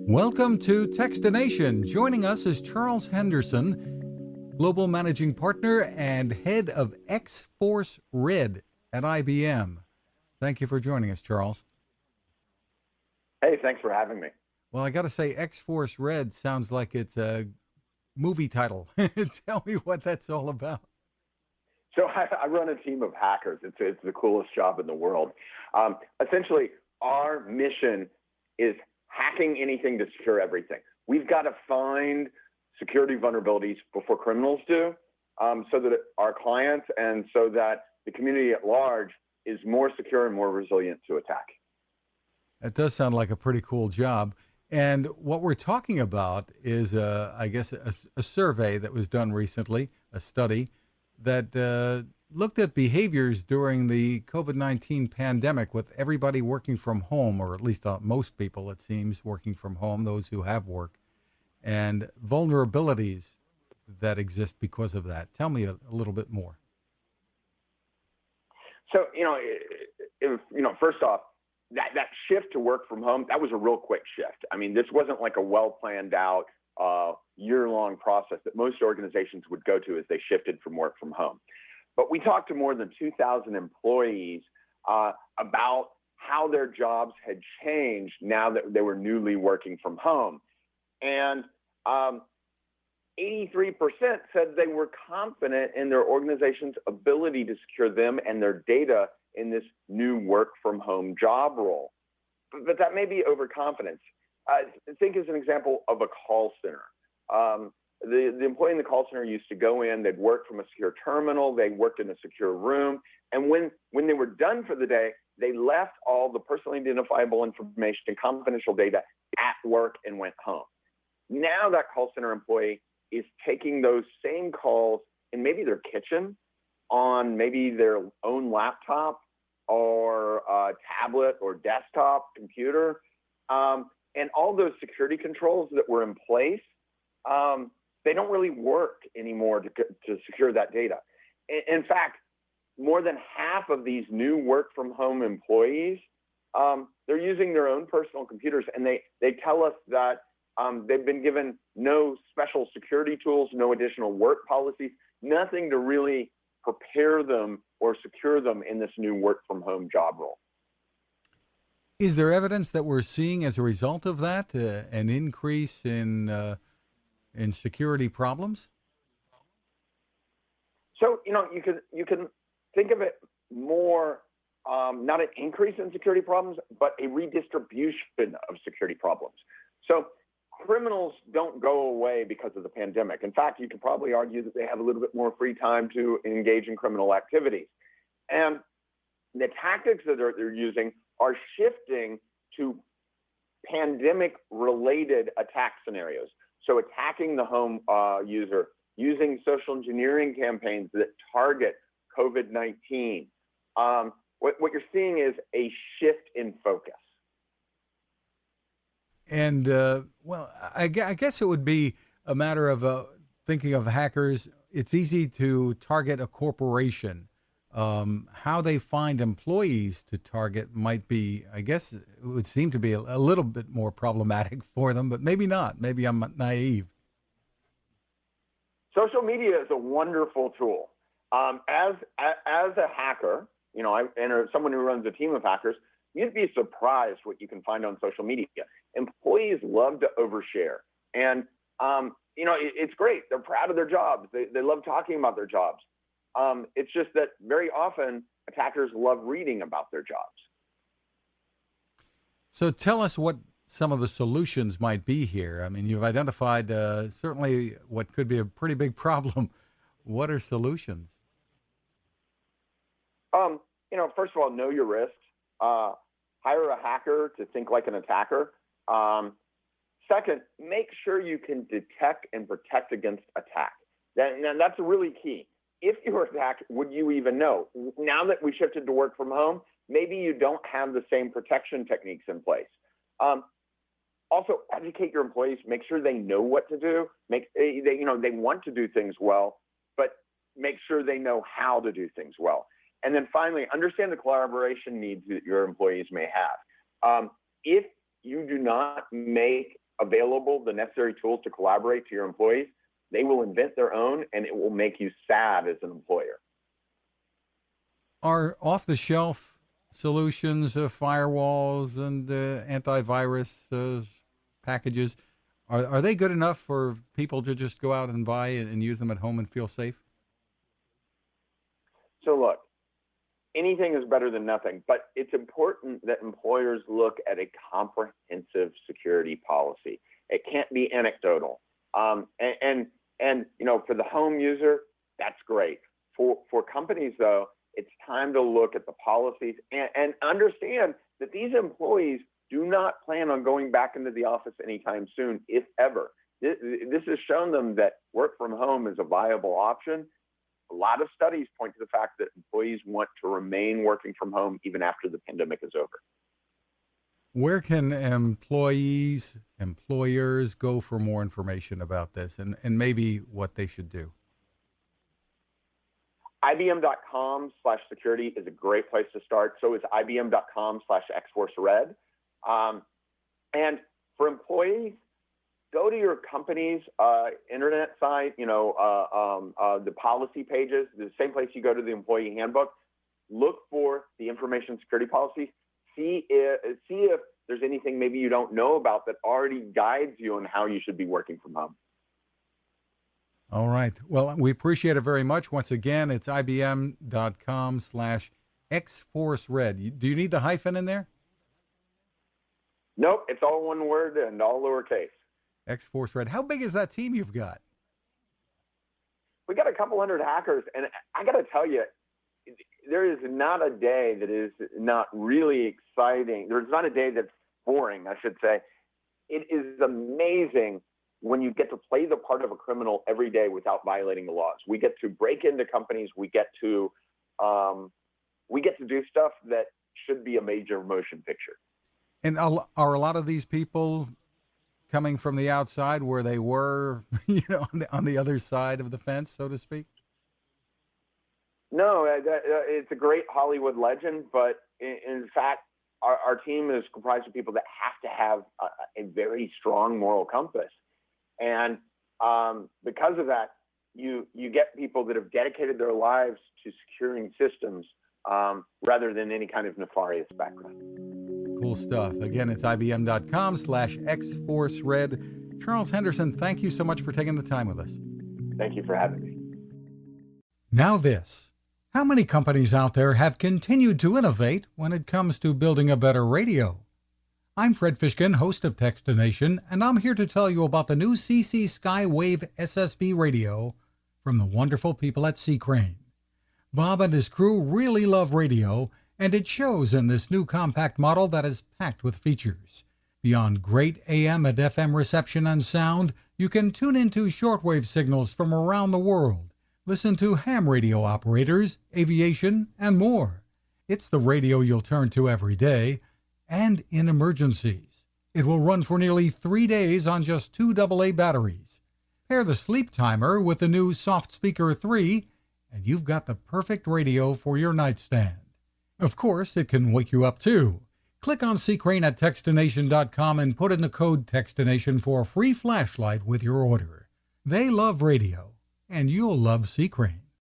Welcome to Techstination. Joining us is Charles Henderson, Global Managing Partner and Head of X-Force Red at IBM. Thank you for joining us, Charles. Hey, thanks for having me. Well, I got to say, X-Force Red sounds like it's a movie title. Tell me what that's all about. So I run a team of hackers. It's the coolest job in the world. Essentially, our mission is hacking anything to secure everything. We've got to find security vulnerabilities before criminals do, so that our clients and so that the community at large is more secure and more resilient to attack. That does sound like a pretty cool job. And what we're talking about is, I guess, a survey that was done recently, a study that looked at behaviors during the COVID-19 pandemic with everybody working from home, or at least most people, it seems, working from home, those who have work, and vulnerabilities that exist because of that. Tell me a little bit more. So, first off, that shift to work from home, that was a real quick shift. I mean, this wasn't like a well-planned out year-long process that most organizations would go to as they shifted from work from home. But we talked to more than 2,000 employees about how their jobs had changed now that they were newly working from home. And 83% said they were confident in their organization's ability to secure them and their data in this new work from home job role. But that may be overconfidence. Think as an example of a call center. The employee in the call center used to go in, they'd work from a secure terminal, they worked in a secure room, and when they were done for the day, they left all the personally identifiable information and confidential data at work and went home. Now that call center employee is taking those same calls in maybe their kitchen, on maybe their own laptop or tablet or desktop computer, and all those security controls that were in place, they don't really work anymore to secure that data. In fact, more than half of these new work from home employees, they're using their own personal computers, and they tell us that they've been given no special security tools, no additional work policies, nothing to really prepare them or secure them in this new work from home job role. Is there evidence that we're seeing as a result of that an increase in security problems? So you can think of it more not an increase in security problems, but a redistribution of security problems. So criminals don't go away because of the pandemic. In fact, you could probably argue that they have a little bit more free time to engage in criminal activities. And the tactics that they're using are shifting to pandemic-related attack scenarios. So attacking the home user, using social engineering campaigns that target COVID-19. What you're seeing is a shift in focus. And, I guess it would be a matter of thinking of hackers. It's easy to target a corporation. How they find employees to target might be, I guess, it would seem to be a little bit more problematic for them, but maybe not. Maybe I'm naive. Social media is a wonderful tool. As a hacker, and someone who runs a team of hackers, you'd be surprised what you can find on social media. Employees love to overshare. And, it's great. They're proud of their jobs. They love talking about their jobs. It's just that very often attackers love reading about their jobs. So tell us what some of the solutions might be here. I mean, you've identified certainly what could be a pretty big problem. What are solutions? First of all, know your risks. Hire a hacker to think like an attacker. Second, make sure you can detect and protect against attack. That's really key. If you were attacked, would you even know? Now that we shifted to work from home, maybe you don't have the same protection techniques in place. Also, educate your employees. Make sure they know what to do. They want to do things well, but make sure they know how to do things well. And then finally, understand the collaboration needs that your employees may have. If you do not make available the necessary tools to collaborate to your employees, they will invent their own, and it will make you sad as an employer. Are off-the-shelf solutions, firewalls and antivirus packages, are they good enough for people to just go out and buy and use them at home and feel safe? So look, anything is better than nothing, but it's important that employers look at a comprehensive security policy. It can't be anecdotal. And you know, for the home user, that's great. For companies, though, it's time to look at the policies and understand that these employees do not plan on going back into the office anytime soon, if ever. This has shown them that work from home is a viable option. A lot of studies point to the fact that employees want to remain working from home even after the pandemic is over. Where can employers go for more information about this and maybe what they should do? IBM.com/security is a great place to start. So is IBM.com/X-Force Red. And for employees, go to your company's internet site, the policy pages, the same place you go to the employee handbook. Look for the information security policies. See if there's anything maybe you don't know about that already guides you on how you should be working from home. All right. Well, we appreciate it very much. Once again, it's IBM.com/X-Force Red. Do you need the hyphen in there? Nope. It's all one word and all lowercase. X-Force Red. How big is that team you've got? We got a couple hundred hackers, and I got to tell you, there is not a day that is not really exciting. There's not a day that's boring, I should say. It is amazing when you get to play the part of a criminal every day without violating the laws. We get to break into companies. We get to do stuff that should be a major motion picture. And are a lot of these people coming from the outside where they were, on the other side of the fence, so to speak? No, it's a great Hollywood legend, but in fact, our team is comprised of people that have to have a very strong moral compass. And because of that, you get people that have dedicated their lives to securing systems rather than any kind of nefarious background. Cool stuff. Again, it's IBM.com/X-Force Red. Charles Henderson, thank you so much for taking the time with us. Thank you for having me. Now this. How many companies out there have continued to innovate when it comes to building a better radio? I'm Fred Fishkin, host of Techstination, and I'm here to tell you about the new CC Skywave SSB radio from the wonderful people at C-Crane. Bob and his crew really love radio, and it shows in this new compact model that is packed with features. Beyond great AM and FM reception and sound, you can tune into shortwave signals from around the world, listen to ham radio operators, aviation, and more. It's the radio you'll turn to every day, and in emergencies. It will run for nearly 3 days on just 2 AA batteries. Pair the sleep timer with the new Soft Speaker 3, and you've got the perfect radio for your nightstand. Of course, it can wake you up too. Click on C-Crane at Techstination.com and put in the code Techstination for a free flashlight with your order. They love radio, and you'll love C-Crane.